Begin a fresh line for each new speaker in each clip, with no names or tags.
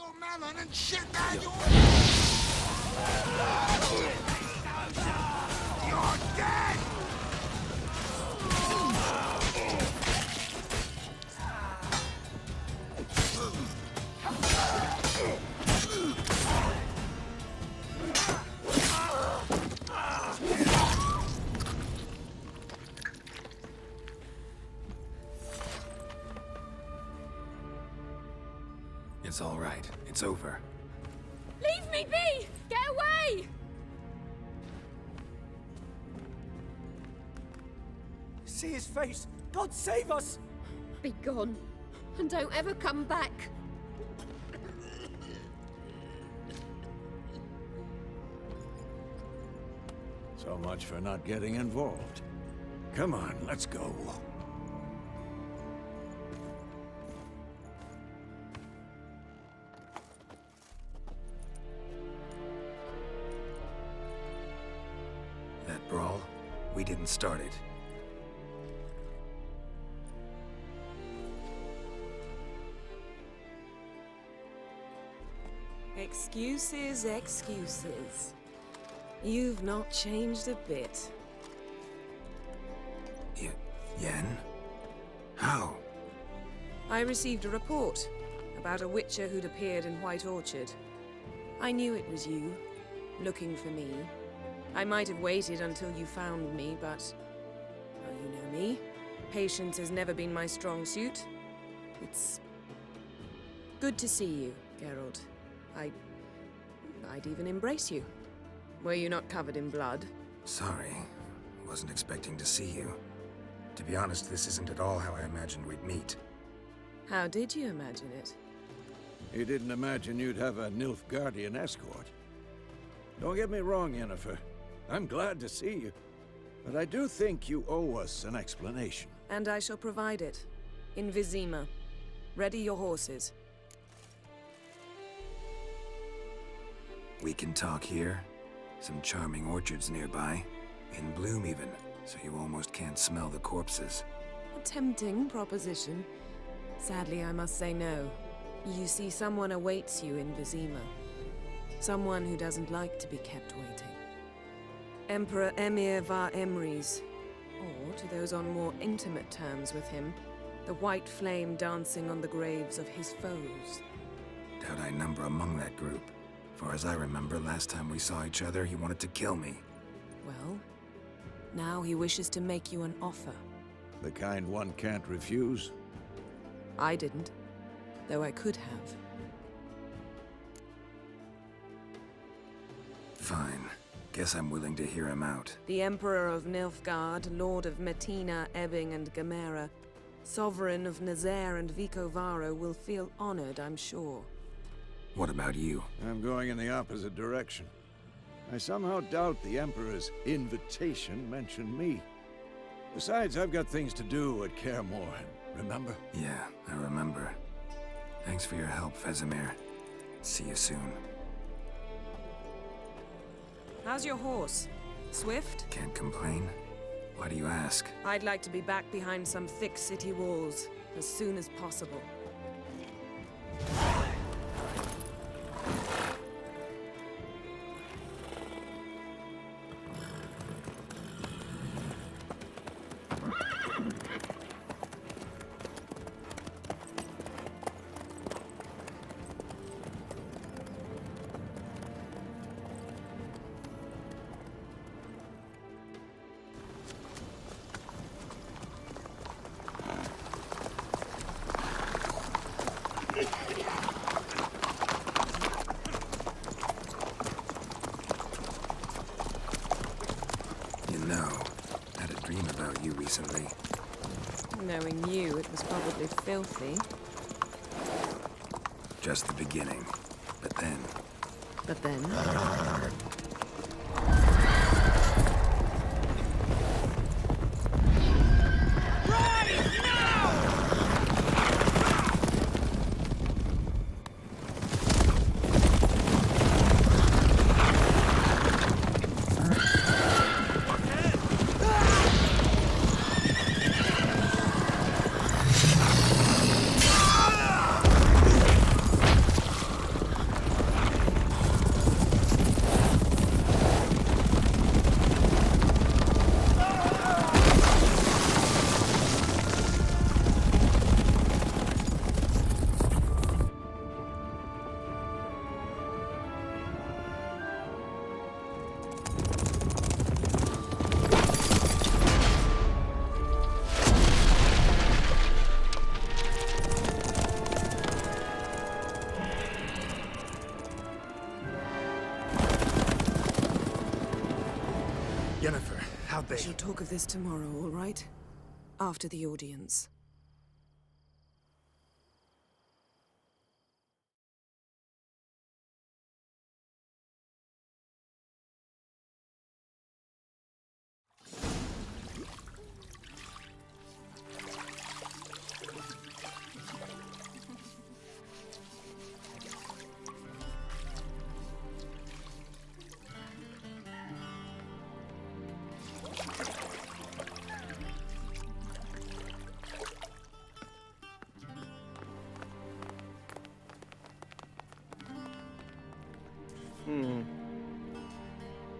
your melon and shit down your... You're dead!
It's all right. It's over.
Leave me be! Get away!
See his face! God save us!
Be gone. And don't ever come back.
So much for not getting involved. Come on, let's go.
That brawl, we didn't start it.
Excuses, excuses. You've not changed a bit.
Yen? How?
I received a report about a witcher who'd appeared in White Orchard. I knew it was you, looking for me. I might have waited until you found me, but... well, you know me. Patience has never been my strong suit. It's... good to see you, Geralt. I'd even embrace you. Were you not covered in blood?
Sorry. Wasn't expecting to see you. To be honest, this isn't at all how I imagined we'd meet.
How did you imagine it?
You didn't imagine you'd have a Nilfgaardian escort. Don't get me wrong, Yennefer. I'm glad to see you. But I do think you owe us an explanation.
And I shall provide it. In Vizima. Ready your horses.
We can talk here. Some charming orchards nearby. In bloom even, so you almost can't smell the corpses.
A tempting proposition. Sadly, I must say no. You see, someone awaits you in Vizima. Someone who doesn't like to be kept waiting. Emperor Emir var Emrys. Or, to those on more intimate terms with him, the white flame dancing on the graves of his foes.
Doubt I number among that group. Far as I remember, last time we saw each other, he wanted to kill me.
Well, now he wishes to make you an offer.
The kind one can't refuse.
I didn't, though I could have.
Fine. Guess I'm willing to hear him out.
The Emperor of Nilfgaard, Lord of Metina, Ebbing, and Gamera, Sovereign of Nazaire and Vicovaro will feel honored, I'm sure.
What about you?
I'm going in the opposite direction. I somehow doubt the Emperor's invitation mentioned me. Besides, I've got things to do at Kaer Morhen, remember?
Yeah, I remember. Thanks for your help, Vesemir. See you soon.
How's your horse? Swift?
Can't complain. Why do you ask?
I'd like to be back behind some thick city walls as soon as possible.
You know, I had a dream about you recently.
Knowing you, it was probably filthy.
Just the beginning. But then...
But then...
be.
We shall talk of this tomorrow, all right? After the audience.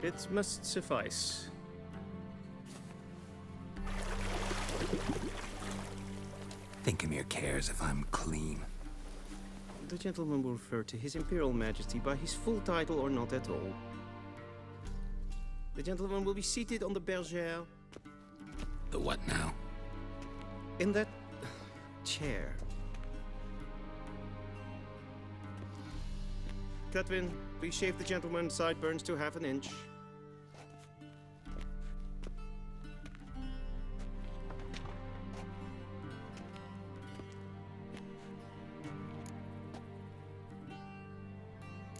It must suffice.
Thinkemere cares if I'm clean.
The gentleman will refer to His Imperial Majesty by his full title or not at all. The gentleman will be seated on the bergère.
The what now?
In that chair. Cletwin, please shave the gentleman's sideburns to half an inch.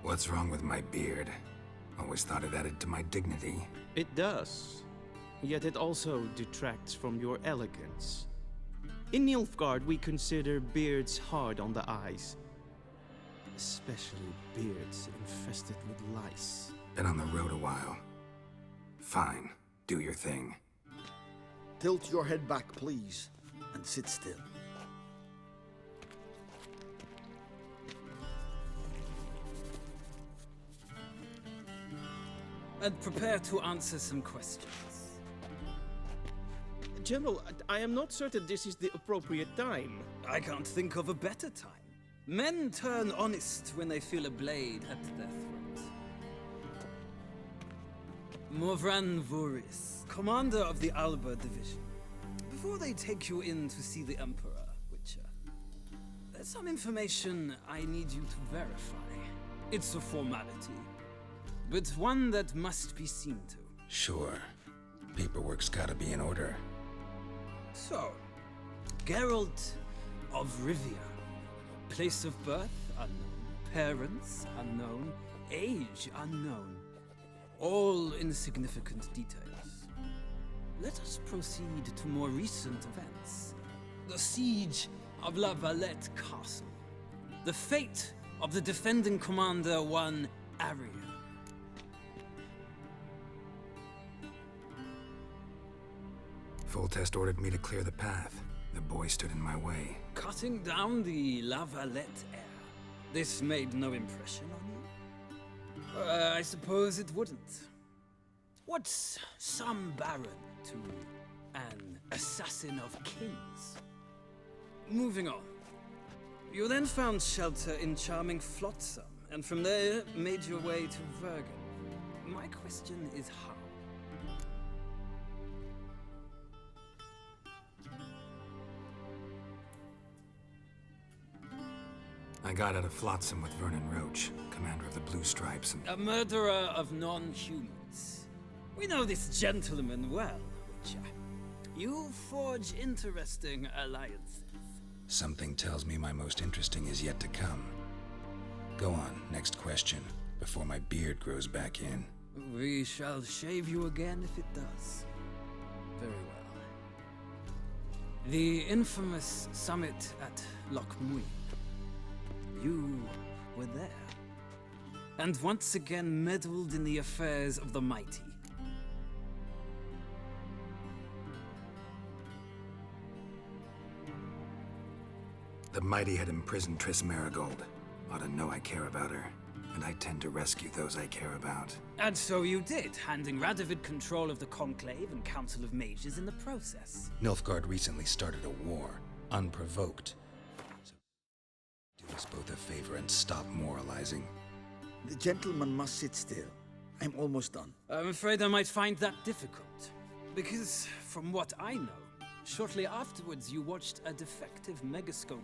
What's wrong with my beard? Always thought it added to my dignity.
It does. Yet it also detracts from your elegance. In Nilfgaard, we consider beards hard on the eyes. Especially beards infested with lice.
Been on the road a while. Fine, do your thing.
Tilt your head back, please, and sit still.
And prepare to answer some questions.
General, I am not certain this is the appropriate time.
I can't think of a better time. Men turn honest when they feel a blade at their throat. Morvran Voris, commander of the Alba Division. Before they take you in to see the Emperor, Witcher, there's some information I need you to verify. It's a formality, but one that must be seen to.
Sure. Paperwork's gotta be in order.
So, Geralt of Rivia. Place of birth, unknown. Parents, unknown. Age, unknown. All insignificant details. Let us proceed to more recent events. The siege of La Valette Castle. The fate of the defending commander, one Arya.
Foltest ordered me to clear the path. The boy stood in my way.
Cutting down the La Valette heir. This made no impression on you? I suppose it wouldn't. What's some baron to an assassin of kings? Moving on. You then found shelter in charming Flotsam, and from there made your way to Vergen. My question is how?
I got out of Flotsam with Vernon Roach, commander of the Blue Stripes, and...
A murderer of non-humans. We know this gentleman well, Witcher. You forge interesting alliances.
Something tells me my most interesting is yet to come. Go on, next question, before my beard grows back in.
We shall shave you again if it does. Very well. The infamous summit at Loch Muir. You were there. And once again meddled in the affairs of the mighty.
The mighty had imprisoned Triss Marigold. Ought to know I care about her. And I tend to rescue those I care about.
And so you did, handing Radovid control of the Conclave and Council of Mages in the process.
Nilfgaard recently started a war, unprovoked. So do us both a favor and stop moralizing.
The gentleman must sit still. I'm almost done.
I'm afraid I might find that difficult. Because, from what I know, shortly afterwards you watched a defective megascope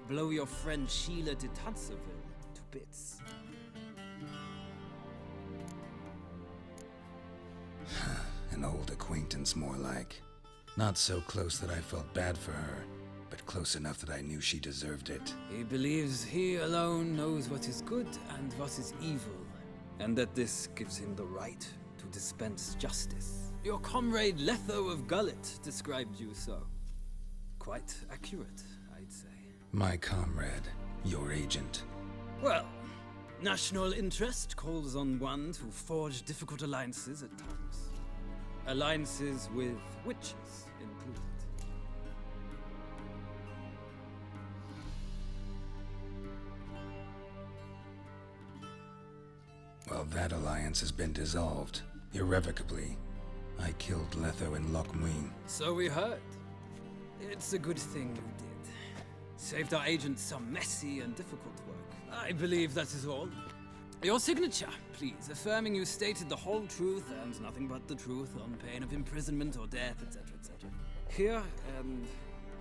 blow your friend Sheila de Tanserville to bits.
An old acquaintance, more like. Not so close that I felt bad for her, but close enough that I knew she deserved it.
He believes he alone knows what is good and what is evil, and that this gives him the right to dispense justice. Your comrade Letho of Gullet described you so. Quite accurate, I'd say.
My comrade, your agent.
Well, national interest calls on one to forge difficult alliances at times. Alliances with witches included.
Well, that alliance has been dissolved, irrevocably. I killed Letho in Loch Muin.
So we heard. It's a good thing you did. Saved our agent some messy and difficult work. I believe that is all. Your signature, please, affirming you stated the whole truth and nothing but the truth on pain of imprisonment or death, etc., etc. Here and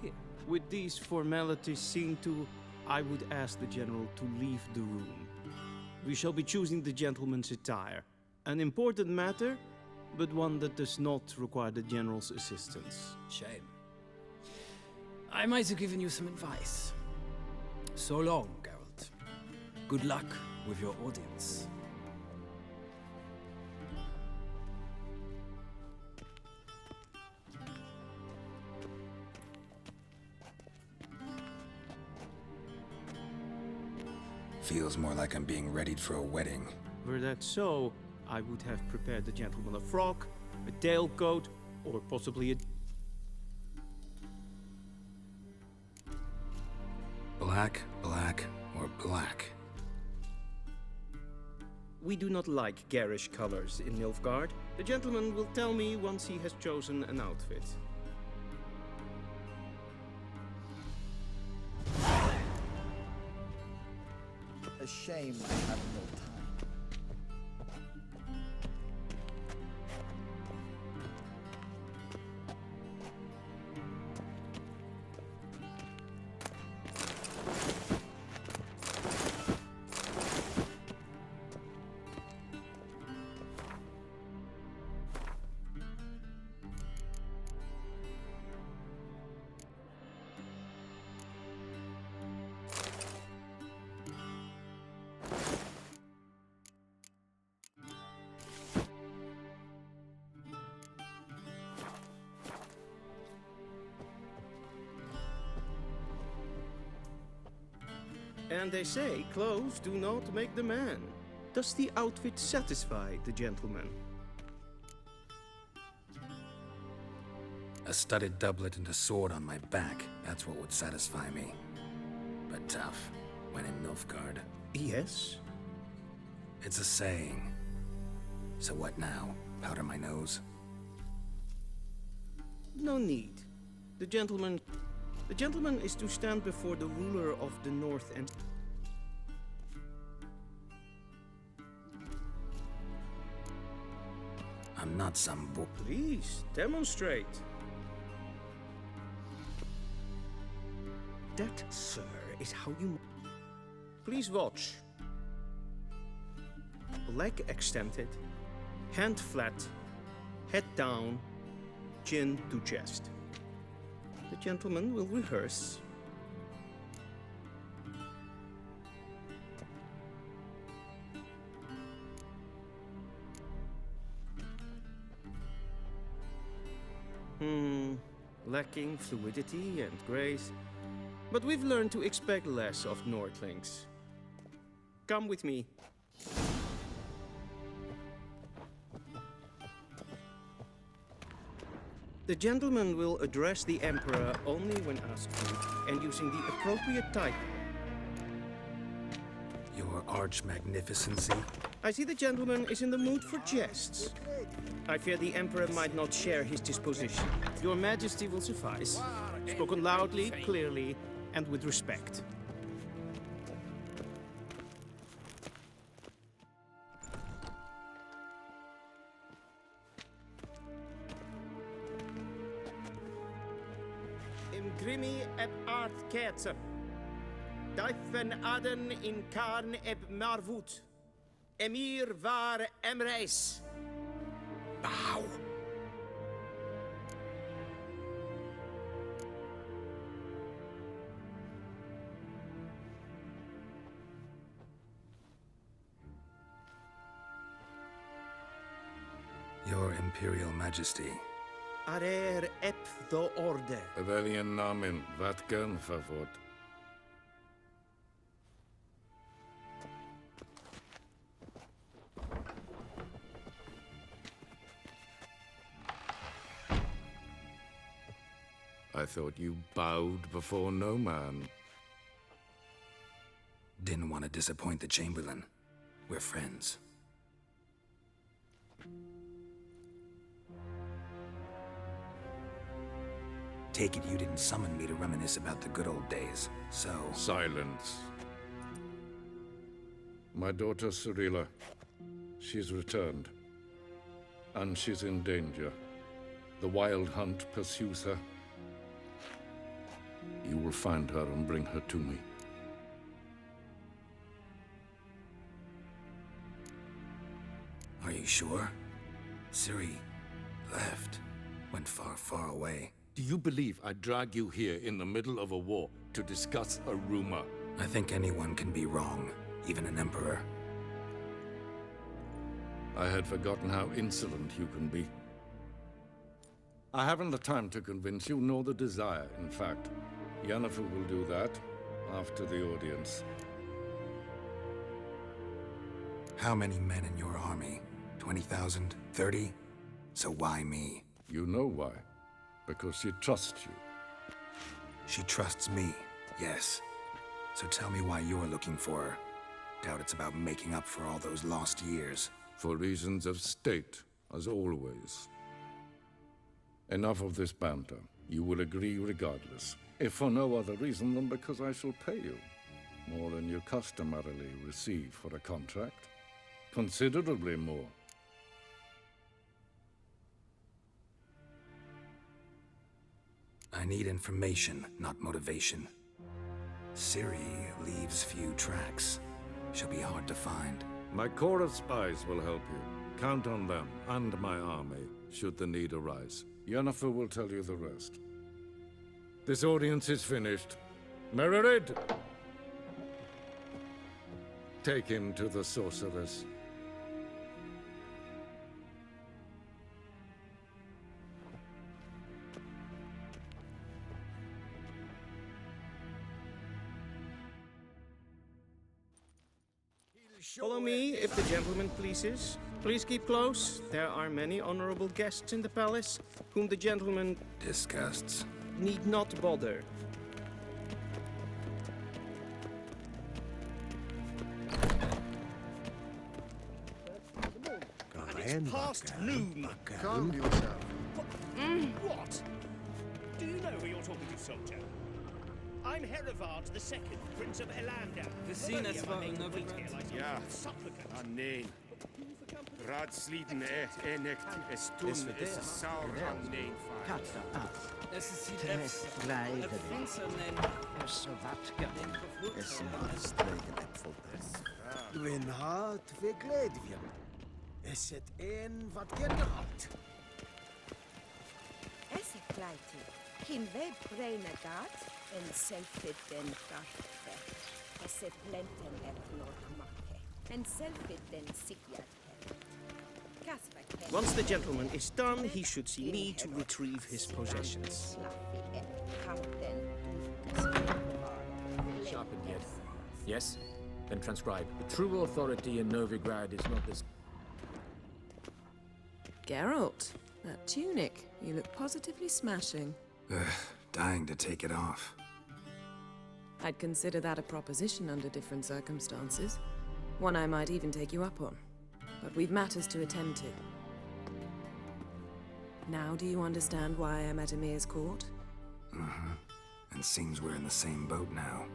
here.
With these formalities seen to, I would ask the General to leave the room. We shall be choosing the gentleman's attire. An important matter, but one that does not require the General's assistance.
Shame. I might have given you some advice. So long, Geralt. Good luck with your audience.
Feels more like I'm being readied for a wedding.
Were that so, I would have prepared the gentleman a frock, a tailcoat, or possibly a...
Black, black, or black?
We do not like garish colors in Nilfgaard. The gentleman will tell me once he has chosen an outfit.
A shame I have no time.
And they say clothes do not make the man. Does the outfit satisfy the gentleman?
A studded doublet and a sword on my back, that's what would satisfy me. But tough, when in Nilfgaard.
Yes.
It's a saying. So what now? Powder my nose?
No need. The gentleman is to stand before the ruler of the North and...
I'm not some book.
Please, demonstrate. That, sir, is how you... Please watch. Leg extended, hand flat, head down, chin to chest. The gentleman will rehearse. Lacking fluidity and grace. But we've learned to expect less of Nordlings. Come with me. The gentleman will address the Emperor only when asked to, and using the appropriate title.
Your Arch-Magnificency?
I see the gentleman is in the mood for jests. I fear the Emperor might not share his disposition. Your Majesty will suffice. Spoken loudly, clearly, and with respect. Imgrimi eb art ketzer. Dijfen aden in karn eb marvoet. Emir var emreis.
Bow! Your Imperial Majesty.
Arer ep the orde.
VELEN namen, wat gern favor. I thought you bowed before no man.
Didn't want to disappoint the Chamberlain. We're friends. Take it you didn't summon me to reminisce about the good old days, so...
Silence. My daughter Cyrilla, she's returned. And she's in danger. The Wild Hunt pursues her. You will find her and bring her to me.
Are you sure? Ciri left. Went far, far away.
Do you believe I drag you here in the middle of a war to discuss a rumor?
I think anyone can be wrong, even an emperor.
I had forgotten how insolent you can be. I haven't the time to convince you, nor the desire, in fact. Yennefer will do that after the audience.
How many men in your army? 20,000? 30? So why me?
You know why. Because she trusts you.
She trusts me, yes. So tell me why you're looking for her. Doubt it's about making up for all those lost years.
For reasons of state, as always. Enough of this banter. You will agree regardless. If for no other reason than because I shall pay you. More than you customarily receive for a contract. Considerably more.
I need information, not motivation. Ciri leaves few tracks. She'll be hard to find.
My corps of spies will help you. Count on them, and my army, should the need arise. Yennefer will tell you the rest. This audience is finished. Mererid! Take him to the sorceress.
Follow me, if the gentleman pleases. Please keep close. There are many honorable guests in the palace, whom the gentleman
Disgusts.
need not bother.
It's past noon.
Calm yourself.
What? Do you know who you're talking to, soldier? I'm Herivard II, Prince of Elander.
Gesehen, es war ein
Ja,
nee. Raadsleden enecht es tun is saur aan nee
Es ist die Äpfel. Het Finster nennen.
Dwi'n hart fi gledfion. Is het een wat generaalt?
Esse kleiti, hin ved breine gat, en selfit den gartve. Esse plenten nord makke, en selfit den sikjat.
Once the gentleman is done, he should see me to retrieve his possessions.
Sharpened yet? Yes? Then transcribe. The true authority in Novigrad is not this.
Geralt, that tunic. You look positively smashing.
Dying to take it off.
I'd consider that a proposition under different circumstances. One I might even take you up on. But we've matters to attend to. Now do you understand why I'm at Emir's court?
And seems we're in the same boat now.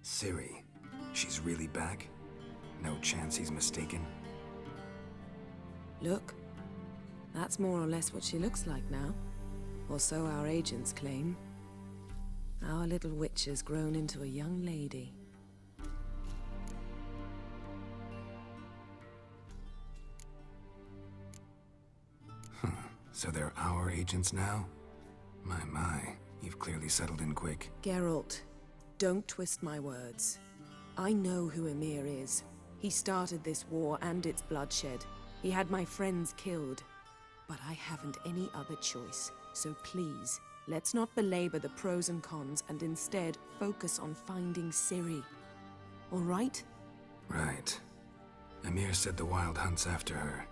Ciri, she's really back? No chance he's mistaken?
Look, that's more or less what she looks like now. Or so our agents claim. Our little witch has grown into a young lady.
So they're our agents now? My, you've clearly settled in quick.
Geralt, don't twist my words. I know who Emir is. He started this war and its bloodshed. He had my friends killed. But I haven't any other choice. So please, let's not belabor the pros and cons and instead focus on finding Ciri. All right?
Right. Emir said the Wild Hunt's after her.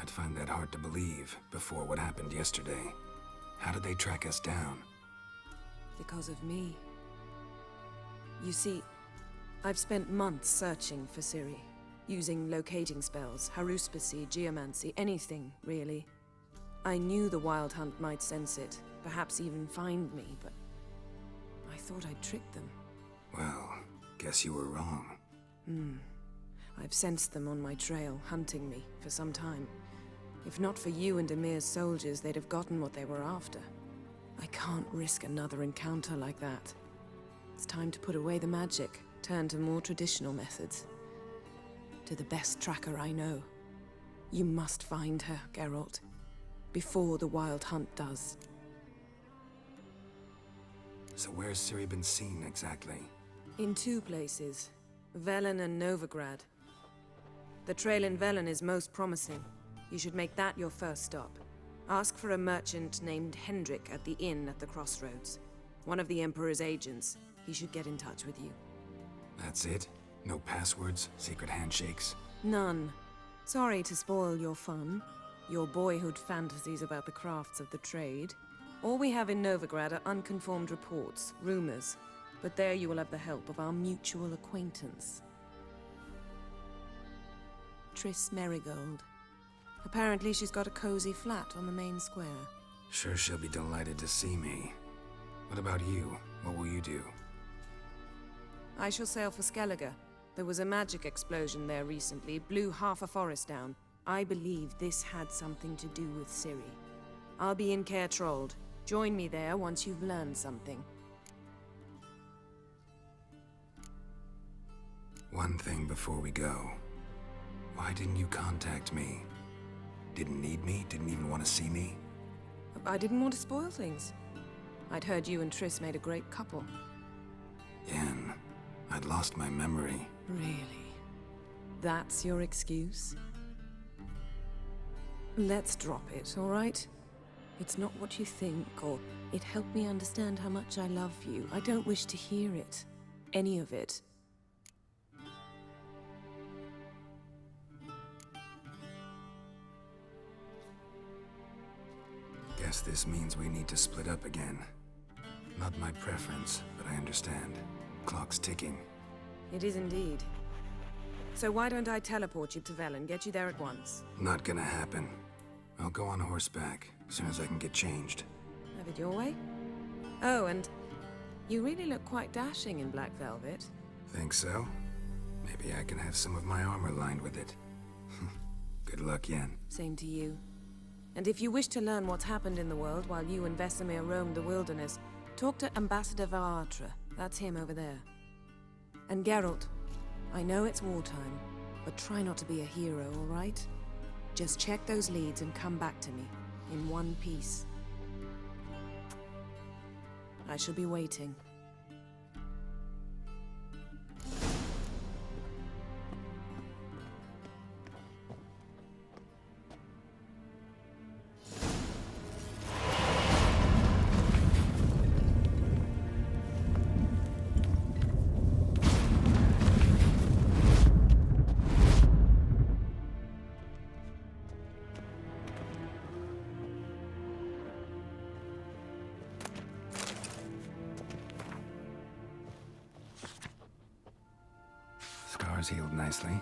I'd find that hard to believe before what happened yesterday. How did they track us down?
Because of me. You see, I've spent months searching for Ciri, using locating spells, haruspicy, geomancy, anything, really. I knew the Wild Hunt might sense it, perhaps even find me, but I thought I'd tricked them.
Well, guess you were wrong.
I've sensed them on my trail, hunting me, for some time. If not for you and Emir's soldiers, they'd have gotten what they were after. I can't risk another encounter like that. It's time to put away the magic, turn to more traditional methods. To the best tracker I know. You must find her, Geralt. Before the Wild Hunt does.
So where's Ciri been seen, exactly?
In 2 places. VELEN and Novigrad. The trail in VELEN is most promising. You should make that your first stop. Ask for a merchant named Hendrik at the inn at the crossroads. One of the Emperor's agents. He should get in touch with you.
That's it? No passwords? Secret handshakes?
None. Sorry to spoil your fun. Your boyhood fantasies about the crafts of the trade. All we have in Novigrad are unconfirmed reports, rumors. But there you will have the help of our mutual acquaintance. Triss Merigold. Apparently she's got a cozy flat on the main square.
Sure she'll be delighted to see me. What about you? What will you do?
I shall sail for Skellige. There was a magic explosion there recently, blew half a forest down. I believe this had something to do with Ciri. I'll be in Caer Trolde. Join me there once you've learned something.
One thing before we go. Why didn't you contact me? Didn't need me? Didn't even want to see me?
I didn't want to spoil things. I'd heard you and Triss made a great couple.
Yen, I'd lost my memory.
Really? That's your excuse? Let's drop it, all right? It's not what you think, or it helped me understand how much I love you. I don't wish to hear it. Any of it.
Guess this means we need to split up again. Not my preference, but I understand. Clock's ticking.
It is indeed. So why don't I teleport you to VELEN, get you there at once?
Not gonna happen. I'll go on horseback, as soon as I can get changed.
Have it your way? Oh, and you really look quite dashing in black velvet.
Think so? Maybe I can have some of my armor lined with it. Good luck, Yen.
Same to you. And if you wish to learn what's happened in the world while you and Vesemir roamed the wilderness, talk to Ambassador Varatra. That's him over there. And Geralt, I know it's wartime, but try not to be a hero, all right? Just check those leads and come back to me, in one piece. I shall be waiting.
Scars healed nicely.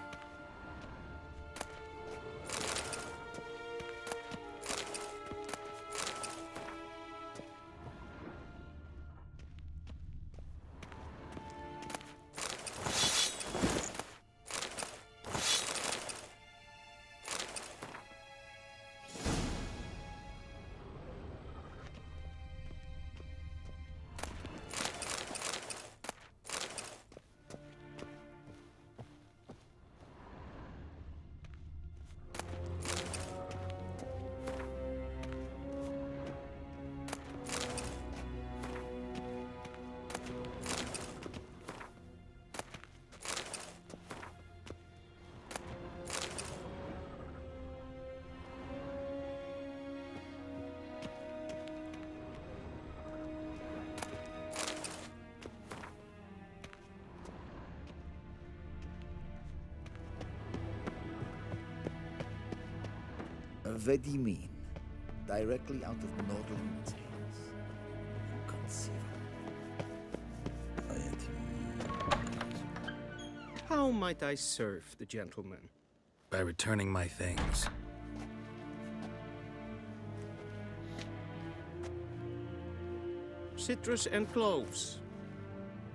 Vedimin, directly out of Nordland tales. Inconceivable.
How might I serve the gentleman?
By returning my things.
Citrus and cloves.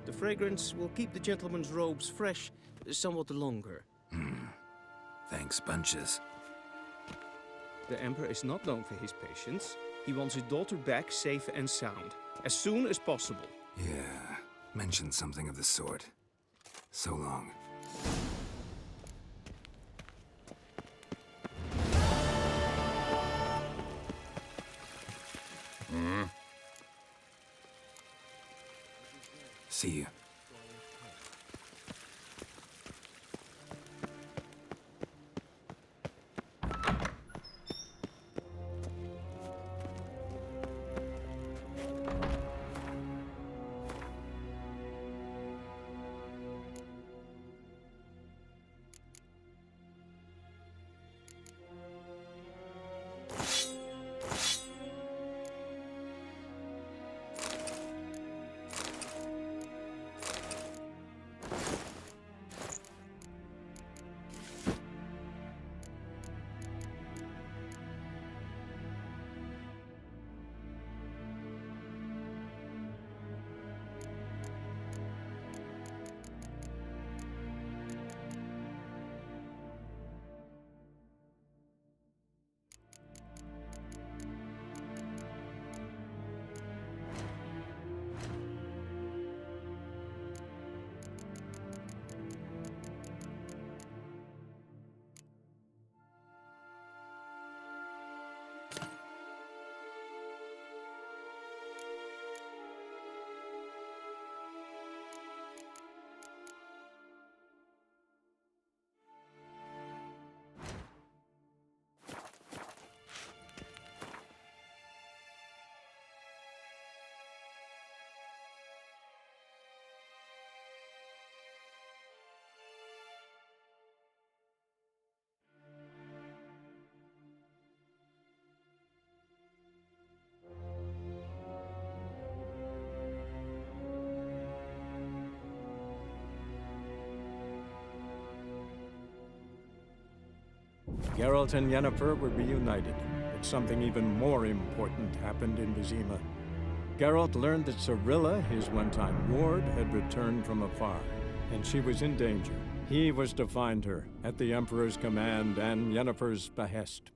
The fragrance will keep the gentleman's robes fresh somewhat longer.
Thanks, bunches.
The Emperor is not known for his patience. He wants his daughter back safe and sound, as soon as possible.
Yeah, mentioned something of the sort. So long. See you.
Geralt and Yennefer were reunited, but something even more important happened in Vizima. Geralt learned that Cirilla, his one-time ward, had returned from afar, and she was in danger. He was to find her, at the Emperor's command and Yennefer's behest.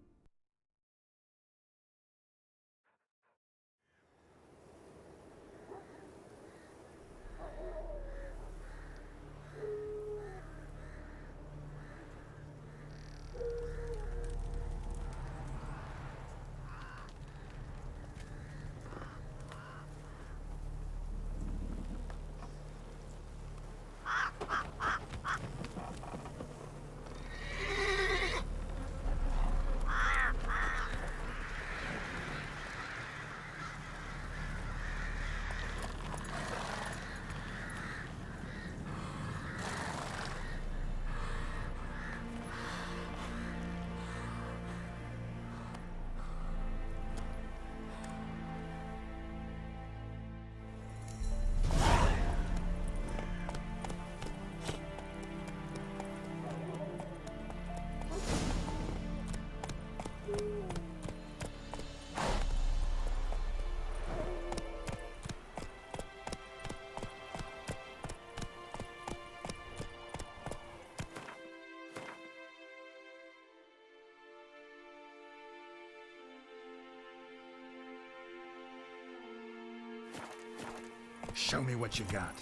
Show me what you got.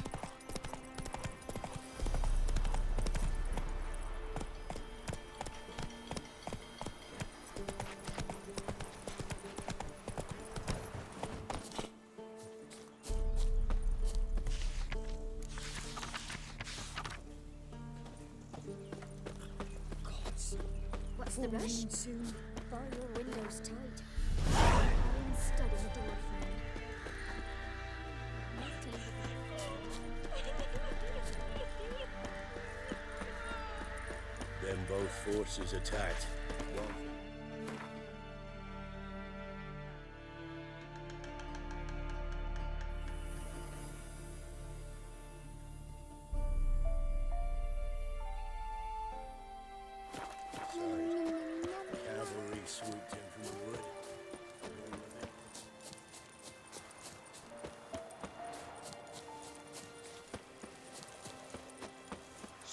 What's the rush? Soon. Bar your windows tight. I'm studying the door frame.
Then both forces attacked.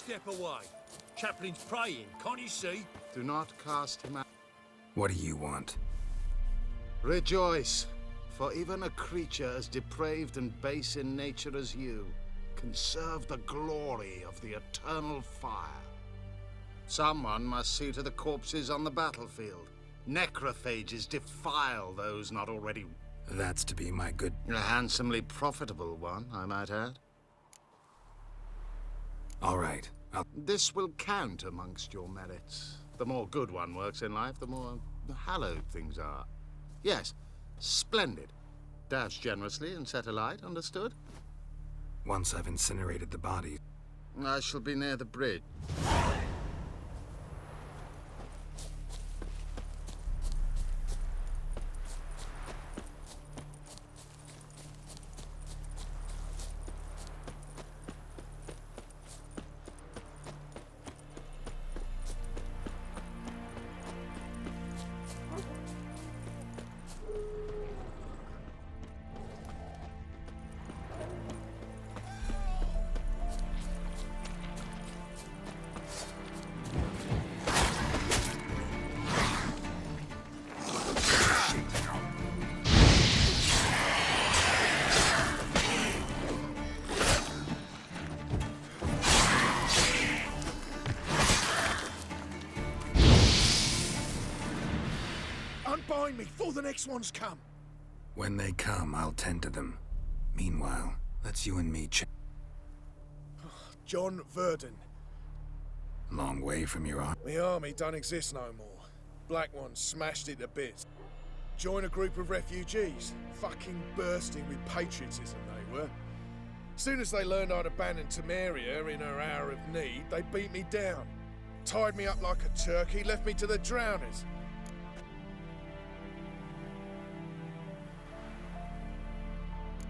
step away. Chaplain's praying, can't you see?
Do not cast him out.
What do you want?
Rejoice, for even a creature as depraved and base in nature as you can serve the glory of the eternal fire. Someone must see to the corpses on the battlefield. Necrophages defile those not already...
That's to be my good...
A handsomely profitable one, I might add.
All right,
This will count amongst your merits. The more good one works in life, the more hallowed things are. Yes, splendid. Dash generously and set alight, understood?
Once I've incinerated the body...
I shall be near the bridge.
Unbind me before the next ones come.
When they come, I'll tend to them. Meanwhile, let's you and me
John Verdon.
Long way from your arm.
The army don't exist no more. Black ones smashed it to bits. Join a group of refugees. Fucking bursting with patriotism they were. Soon as they learned I'd abandoned Temeria in her hour of need, they beat me down. Tied me up like a turkey, left me to the drowners.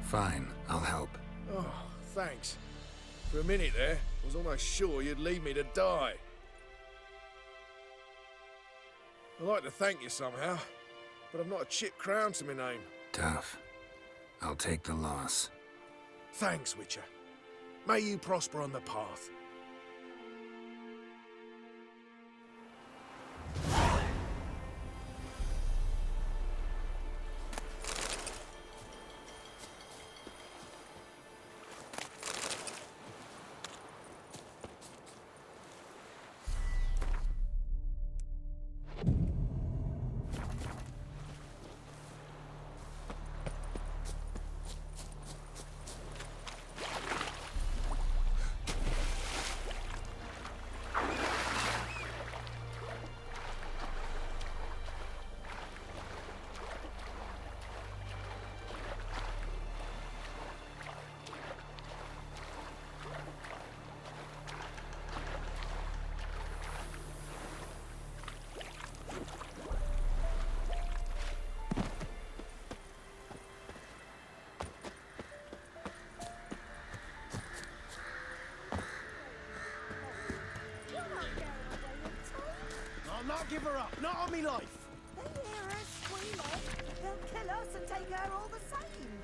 Fine, I'll help.
Oh, thanks. For a minute there, I was almost sure you'd leave me to die. I'd like to thank you somehow, but I've not a chip crown to my name.
Tough. I'll take the loss.
Thanks, Witcher. May you prosper on the path.
I'll not give her up, not on me life.
They hear her squealing. They'll kill us and take her all the same.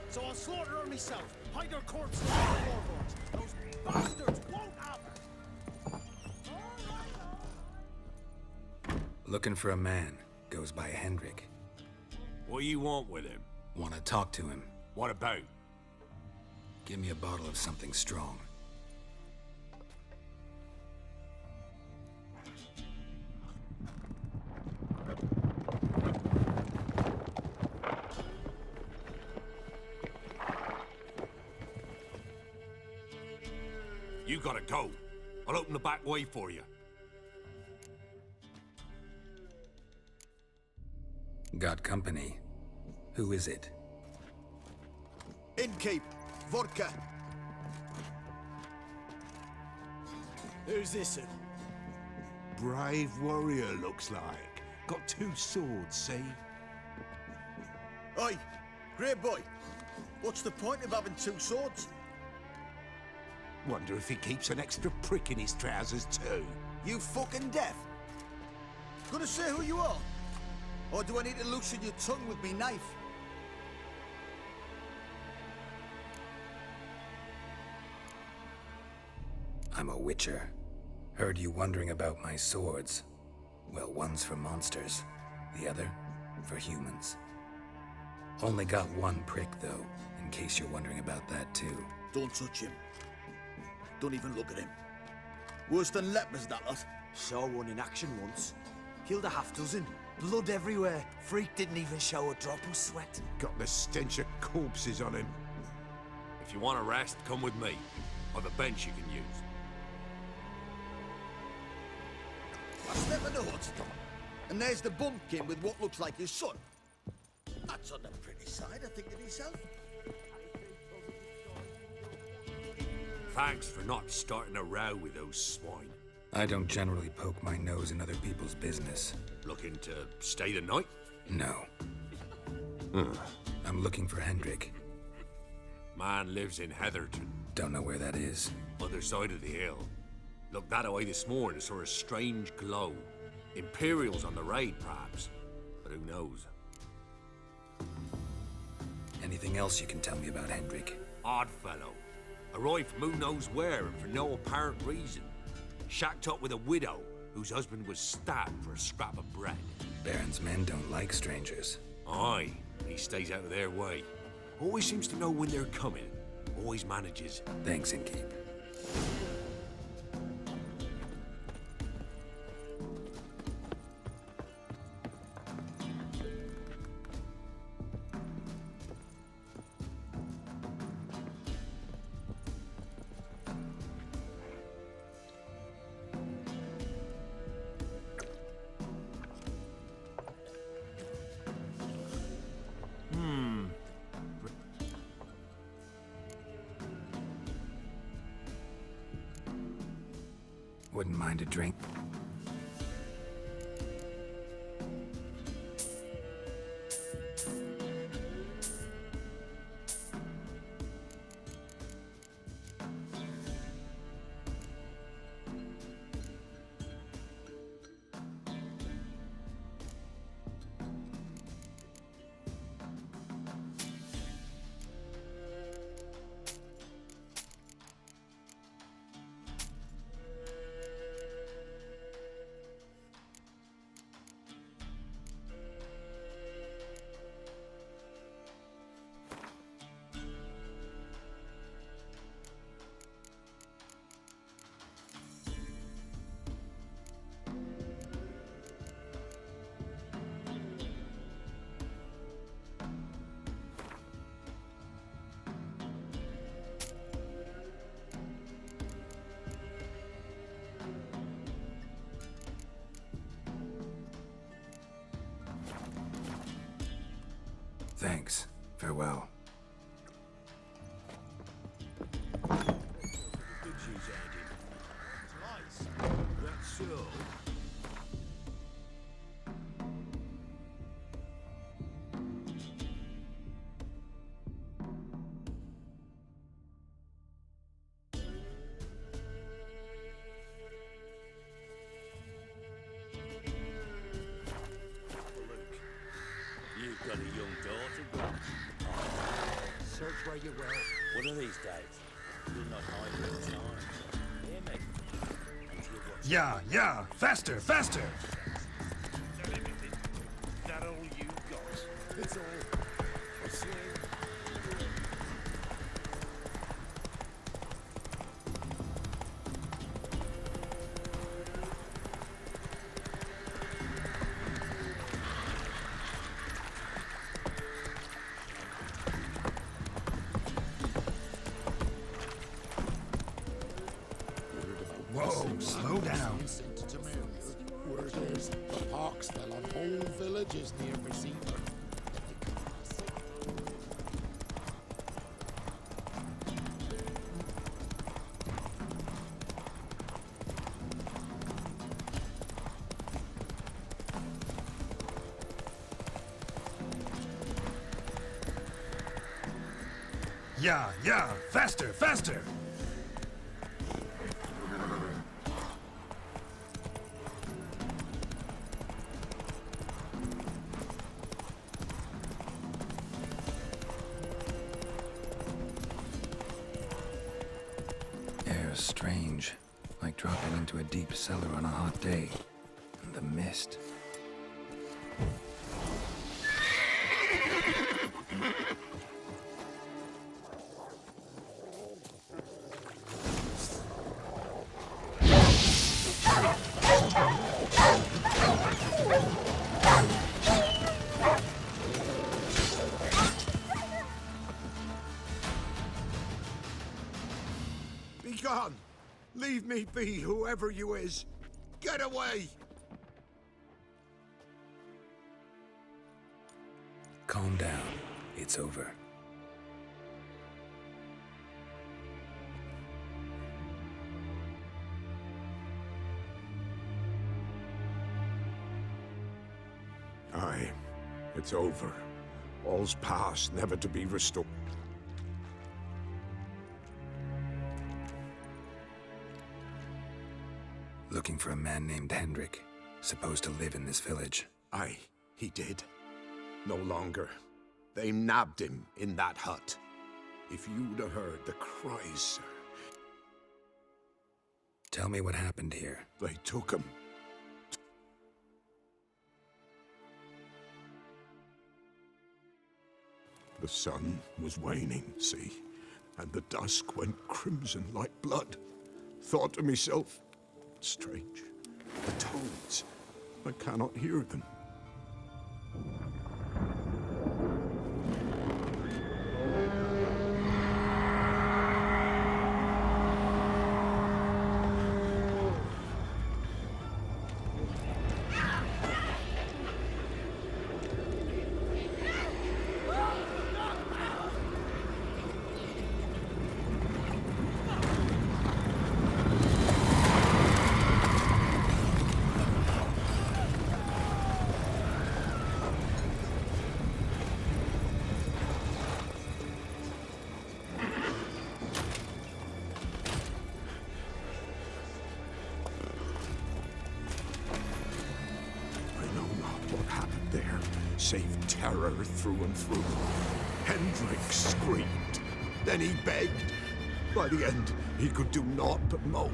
So I'll slaughter her myself, hide her corpse in the floorboards. Those bastards won't have her.
Looking for a man. Goes by Hendrik.
What do you want with him?
Want to talk to him.
What about?
Give me a bottle of something strong.
You gotta go. I'll open the back way for you.
Got company. Who is it?
Innkeep, vodka.
Who's this?
Brave warrior, looks like. Got 2 swords, see?
Oi, great boy. What's the point of having 2 swords?
Wonder if he keeps an extra prick in his trousers too.
You fucking deaf? Gonna say who you are? Or do I need to loosen your tongue with me knife?
I'm a witcher. Heard you wondering about my swords. Well, one's for monsters, the other for humans. Only got one prick, though, in case you're wondering about that, too.
Don't touch him. Don't even look at him. Worse than lepers, that lot.
Saw one in action once. Killed a half dozen. Blood everywhere. Freak didn't even show a drop of sweat.
Got the stench of corpses on him.
If you want a rest, come with me. I've a bench you can use.
I step in the hut, and there's the bumpkin with what looks like his son. That's on the pretty side, I think, of himself.
Thanks for not starting a row with those swine.
I don't generally poke my nose in other people's business.
Looking to stay the night?
No. I'm looking for Hendrik.
Man lives in Heatherton.
Don't know where that is.
Other side of the hill. Looked that away this morning, saw a strange glow. Imperials on the raid, perhaps. But who knows?
Anything else you can tell me about Hendrik?
Odd fellow. Arrived from who knows where and for no apparent reason. Shacked up with a widow whose husband was stabbed for a scrap of bread.
Baron's men don't like strangers.
Aye, he stays out of their way. Always seems to know when they're coming. Always manages.
Thanks, Innkeep. Wouldn't mind a drink. Thanks. Farewell.
That's so.
You've got a young daughter, Grant. Search where you will. One of these days, you'll not hide your time. Hear me?
Yeah, faster, faster!
That all you got? It's all. What's it?
Whoa, slow down.
Word is, the pox fell on whole villages near Vizima.
Yeah, faster, faster!
Air's strange. Like dropping into a deep cellar on a hot day. And the mist.
Be gone! Leave me be, whoever you is! Get away!
Calm down. It's over.
Aye, it's over. All's past, never to be restored.
Looking for a man named Hendrik, supposed to live in this village.
Aye, he did. No longer. They nabbed him in that hut. If you'd have heard the cries, sir.
Tell me what happened here.
They took him. The sun was waning, see? And the dusk went crimson like blood. Thought to myself, strange. The toads. I cannot hear them. Save terror through and through. Hendrik screamed. Then he begged. By the end, he could do naught but moan.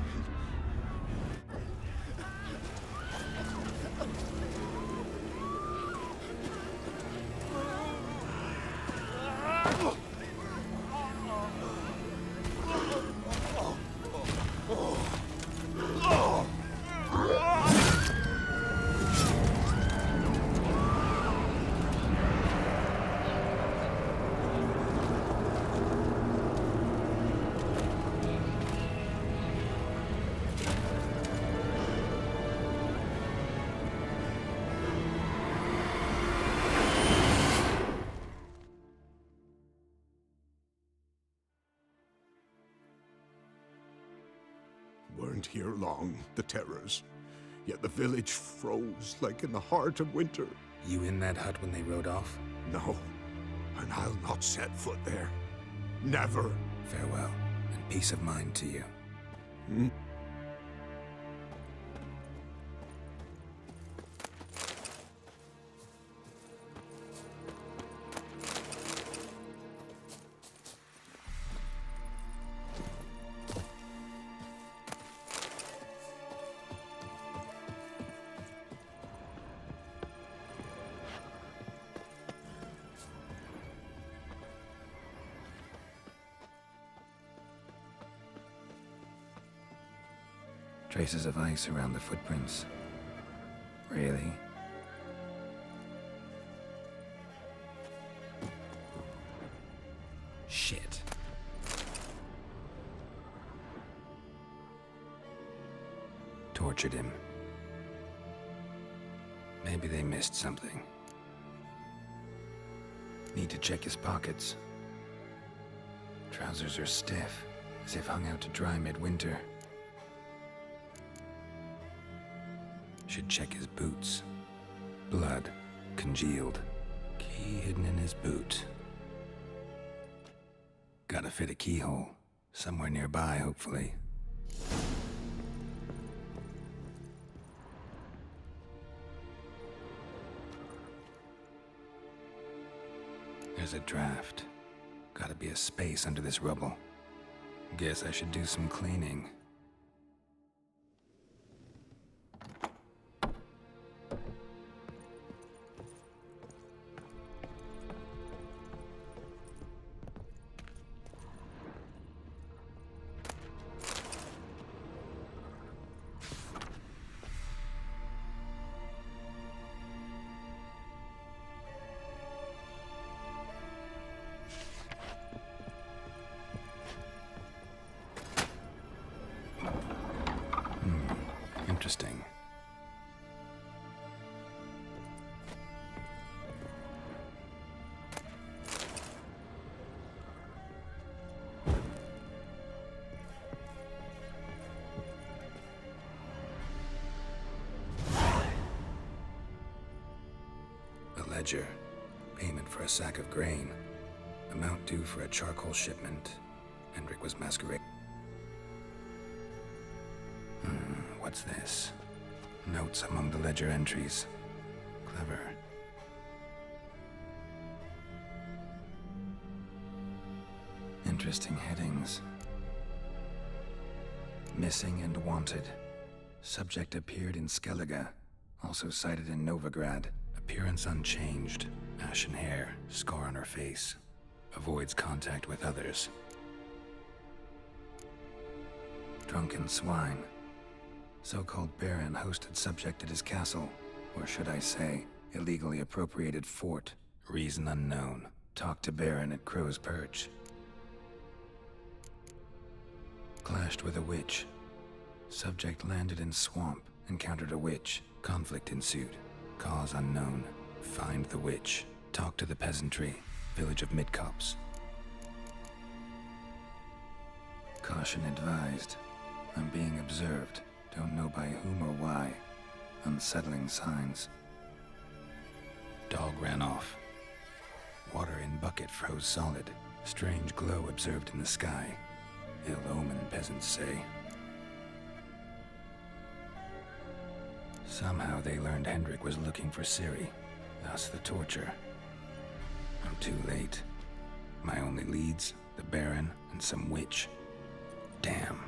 Weren't here long, the terrors. Yet the village froze like in the heart of winter.
You in that hut when they rode off?
No, and I'll not set foot there. Never.
Farewell, and peace of mind to you.
Hmm?
Traces of ice around the footprints. Really? Shit. Tortured him. Maybe they missed something. Need to check his pockets. Trousers are stiff, as if hung out to dry midwinter. Should check his boots. Blood, congealed. Key hidden in his boot. Gotta fit a keyhole. Somewhere nearby, hopefully. There's a draft. Gotta be a space under this rubble. Guess I should do some cleaning. Interesting. A ledger. Payment for a sack of grain. Amount due for a charcoal shipment. Hendrik was masquerading. What's this? Notes among the ledger entries. Clever. Interesting headings. Missing and wanted. Subject appeared in Skellige. Also cited in Novigrad. Appearance unchanged. Ashen hair. Scar on her face. Avoids contact with others. Drunken swine. So-called Baron hosted subject at his castle. Or should I say, illegally appropriated fort. Reason unknown. Talked to Baron at Crow's Perch. Clashed with a witch. Subject landed in swamp. Encountered a witch. Conflict ensued. Cause unknown. Find the witch. Talk to the peasantry. Village of Midcopse. Caution advised. I'm being observed. Don't know by whom or why. Unsettling signs. Dog ran off. Water in bucket froze solid. Strange glow observed in the sky. Ill omen, peasants say. Somehow they learned Hendrik was looking for Ciri. Thus the torture. I'm too late. My only leads, the Baron and some witch. Damn.